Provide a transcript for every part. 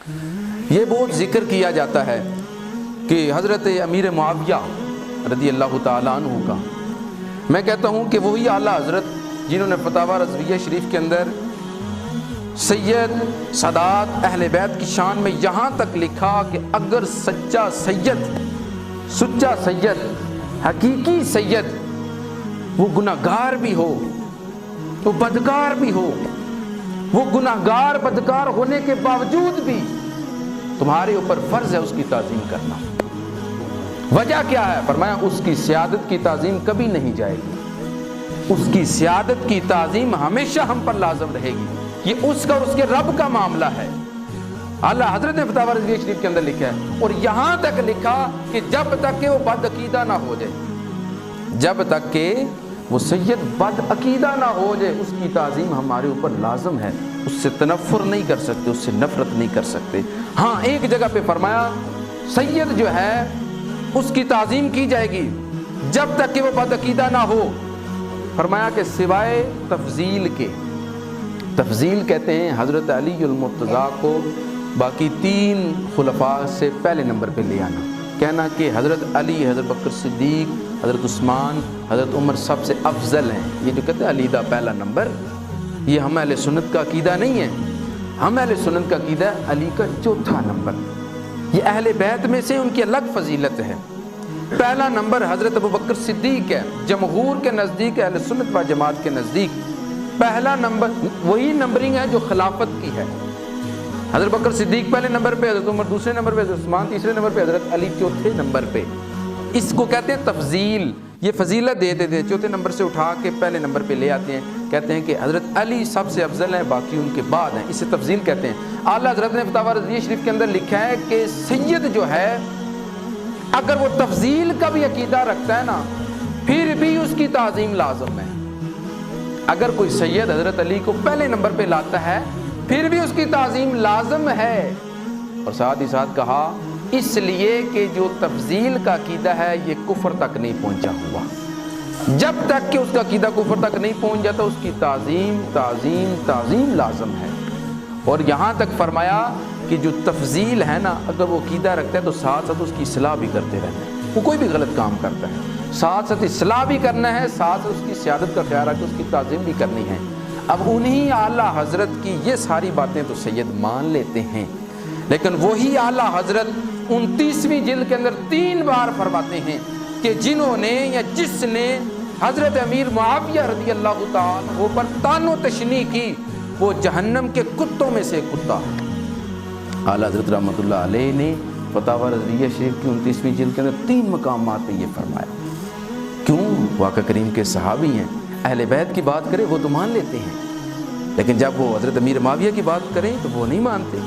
یہ بہت ذکر کیا جاتا ہے کہ حضرت امیر معاویہ رضی اللہ تعالیٰ عنہ کا، میں کہتا ہوں کہ وہی اعلیٰ حضرت جنہوں نے فتاوی رضویہ شریف کے اندر سید سادات اہل بیت کی شان میں یہاں تک لکھا کہ اگر سچا سید حقیقی سید وہ گناہگار بھی ہو، وہ بدکار بھی ہو، وہ گناہگار بدکار ہونے کے باوجود بھی تمہارے اوپر فرض ہے اس کی تعظیم کرنا۔ وجہ کیا ہے؟ فرمایا اس کی سیادت کی تعظیم کبھی نہیں جائے گی، اس کی سیادت کی تعظیم ہمیشہ ہم پر لازم رہے گی، یہ اس کا اور اس کے رب کا معاملہ ہے۔ اعلیٰ حضرت نے فتاوی رضویہ شریف کے اندر لکھا ہے، اور یہاں تک لکھا کہ جب تک کہ وہ بد عقیدہ نہ ہو جائے، جب تک کہ وہ سید بد عقیدہ نہ ہو جائے، اس کی تعظیم ہمارے اوپر لازم ہے، اس سے تنفر نہیں کر سکتے، اس سے نفرت نہیں کر سکتے۔ ہاں ایک جگہ پہ فرمایا سید جو ہے اس کی تعظیم کی جائے گی جب تک کہ وہ بد عقیدہ نہ ہو، فرمایا کہ سوائے تفضیل کے، تفضیل کہتے ہیں حضرت علی المرتضیٰ کو باقی 3 خلفاء سے پہلے نمبر پہ لے آنا، کہنا کہ حضرت علی، حضرت بکر صدیق، حضرت عثمان، حضرت عمر سب سے افضل ہیں، یہ جو کہتے ہیں علی دا پہلا نمبر، یہ ہم اہل سنت کا عقیدہ نہیں ہے۔ ہم اہل سنت کا عقیدہ ہے علی کا 4تھا نمبر، یہ اہل بیت میں سے ان کی الگ فضیلت ہے۔ پہلا نمبر حضرت ابوبکر صدیق ہے، جمہور کے نزدیک، اہل سنت و جماعت کے نزدیک پہلا نمبر وہی نمبرنگ ہے جو خلافت کی ہے۔ حضرت بکر صدیق پہلے نمبر پہ، حضرت عمر دوسرے نمبر پہ، حضرت عثمان تیسرے نمبر پہ، حضرت علی 4تھے نمبر پہ۔ اس کو کہتے ہیں تفضیل، یہ فضیلت دیتے تھے، 4تھے نمبر سے اٹھا کے پہلے نمبر پہ لے آتے ہیں، کہتے ہیں کہ حضرت علی سب سے افضل ہیں، باقی ان کے بعد ہیں، اسے تفضیل کہتے ہیں۔ اعلیٰ حضرت نے فتاوی رضویہ شریف کے اندر لکھا ہے کہ سید جو ہے اگر وہ تفضیل کا بھی عقیدہ رکھتا ہے نا، پھر بھی اس کی تعظیم لازم ہے۔ اگر کوئی سید حضرت علی کو پہلے نمبر پہ لاتا ہے پھر بھی اس کی تعظیم لازم ہے، اور ساتھ ہی ساتھ کہا اس لیے کہ جو تفضیل کا عقیدہ ہے یہ کفر تک نہیں پہنچا ہوا، جب تک کہ اس کا عقیدہ کفر تک نہیں پہنچ جاتا اس کی تعظیم لازم ہے۔ اور یہاں تک فرمایا کہ جو تفضیل ہے نا، اگر وہ عقیدہ رکھتا ہے تو ساتھ ساتھ اس کی اصلاح بھی کرتے رہنا ہے، وہ کوئی بھی غلط کام کرتا ہے ساتھ ساتھ اصلاح بھی کرنا ہے، ساتھ ساتھ اس کی سیادت کا خیال رکھ کے اس کی تعظیم بھی کرنی ہے۔ اب انہی اعلیٰ حضرت کی یہ ساری باتیں تو سید مان لیتے ہیں، لیکن وہی اعلیٰ حضرت 29ویں جلد کے اندر 3 بار فرماتے ہیں کہ جنہوں نے یا جس نے حضرت امیر معاویہ رضی اللہ تعالیٰ عنہ پر طعن و تشنیع کی وہ جہنم کے کتوں میں سے کتا ہے۔ اعلیٰ حضرت رحمۃ اللہ علیہ نے فتاوی رضویہ شریف کی 29ویں جلد کے اندر 3 مقامات پہ یہ فرمایا۔ کیوں؟ واقع کریم کے صحابی ہیں، اہل بیت کی بات کرے وہ تو مان لیتے ہیں، لیکن جب وہ حضرت امیر معاویہ کی بات کریں تو وہ نہیں مانتے،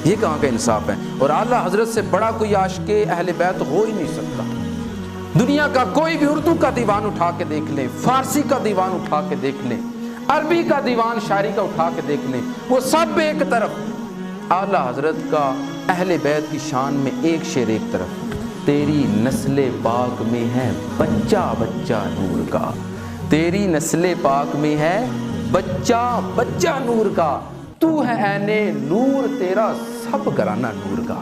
یہ کہاں کا انصاف ہے؟ اور اعلیٰ حضرت سے بڑا کوئی عاشق اہل بیت ہو ہی نہیں سکتا۔ دنیا کا کوئی بھی اردو کا دیوان اٹھا کے دیکھ لیں، فارسی کا دیوان اٹھا کے دیکھ لیں، عربی کا دیوان شاعری کا اٹھا کے دیکھ لیں، وہ سب ایک طرف، اعلیٰ حضرت کا اہل بیت کی شان میں ایک شعر ایک طرف، تیری نسل پاک میں ہے بچہ بچہ نور کا، تیری نسل پاک میں ہے بچہ بچہ نور کا، تو ہے عین نور تیرا سب گھرانہ نور کا۔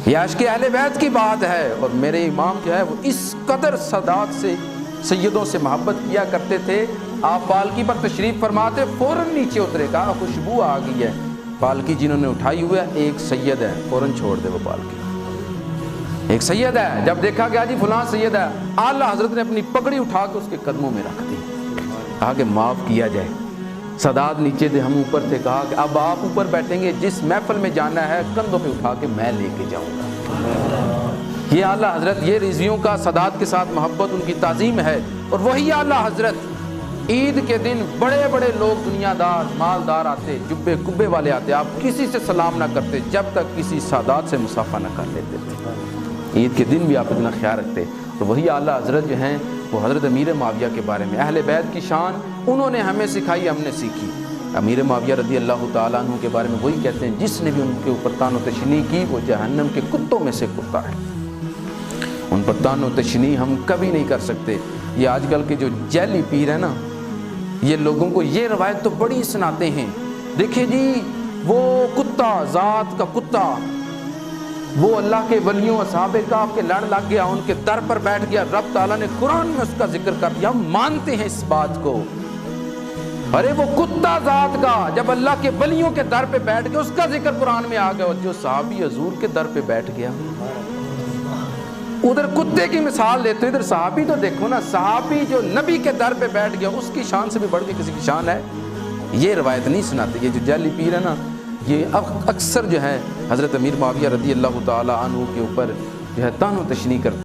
یہ عاشق اہل بیت کی بات ہے، اور میرے امام جو ہے وہ اس قدر سادات سے سیدوں سے محبت کیا کرتے تھے، آپ پالکی پر تشریف فرماتے فوراً نیچے اترے، کہا خوشبو آ گئی ہے، پالکی جنہوں نے اٹھائی ہوئی ہے ایک سید ہے، فوراً چھوڑ دے وہ پالکی، ایک سید ہے۔ جب دیکھا گیا جی فلاں سید ہے، اعلیٰ حضرت نے اپنی پگڑی اٹھا کے اس کے قدموں میں رکھ دی، کہا کہ معاف کیا جائے۔ سادات نیچے تھے، ہم اوپر تھے، کہا کہ اب آپ اوپر بیٹھیں گے، جس محفل میں جانا ہے کندھوں پہ اٹھا کے میں لے کے جاؤں گا۔ یہ اعلیٰ حضرت، یہ رضویوں کا سادات کے ساتھ محبت، ان کی تعظیم ہے۔ اور وہی اعلیٰ حضرت عید کے دن بڑے بڑے لوگ دنیا دار مالدار آتے، جبے کبے والے آتے، آپ کسی سے سلام نہ کرتے جب تک کسی سادات سے مصافحہ نہ کر لیتے تھے۔ عید کے دن بھی آپ اتنا خیال رکھتے۔ اور وہی اعلیٰ حضرت جو ہیں وہ حضرت امیر معاویہ کے بارے میں، اہل بیت کی شان انہوں نے ہمیں سکھائی، ہم نے سیکھی۔ امیر معاویہ رضی اللہ تعالیٰ عنہ کے بارے میں وہی کہتے ہیں جس نے بھی ان کے اوپر طعن و تشنیع کی وہ جہنم کے کتوں میں سے کتا ہے۔ ان پر طعن و تشنیع ہم کبھی نہیں کر سکتے۔ یہ آج کل کے جو جعلی پیر ہیں نا، یہ لوگوں کو یہ روایت تو بڑی سناتے ہیں، دیکھیں جی وہ کتا، ذات کا کتا، وہ اللہ کے ولیوں اصحاب کہف کے لڑ لگ گیا، ان کے در پر بیٹھ گیا، رب تعالیٰ نے قرآن میں اس کا ذکر کر دیا، ہم مانتے ہیں اس بات کو۔ ارے وہ کتا ذات کا جب اللہ کے ولیوں کے در پہ بیٹھ گیا، اس کا ذکر قرآن میں آ گیا، اور جو صحابی حضور کے در پہ بیٹھ گیا، ادھر کتے کی مثال دیتے ہیں، ادھر صحابی تو دیکھو نا، صحابی جو نبی کے در پہ بیٹھ گیا، اس کی شان سے بھی بڑھ کے کسی کی شان ہے؟ یہ روایت نہیں سناتے، یہ جو جعلی پیر ہے نا، یہ اکثر جو ہے حضرت امیر معاویہ رضی اللہ تعالی عنہ کے اوپر جو ہے طعن و تشنیع کرتے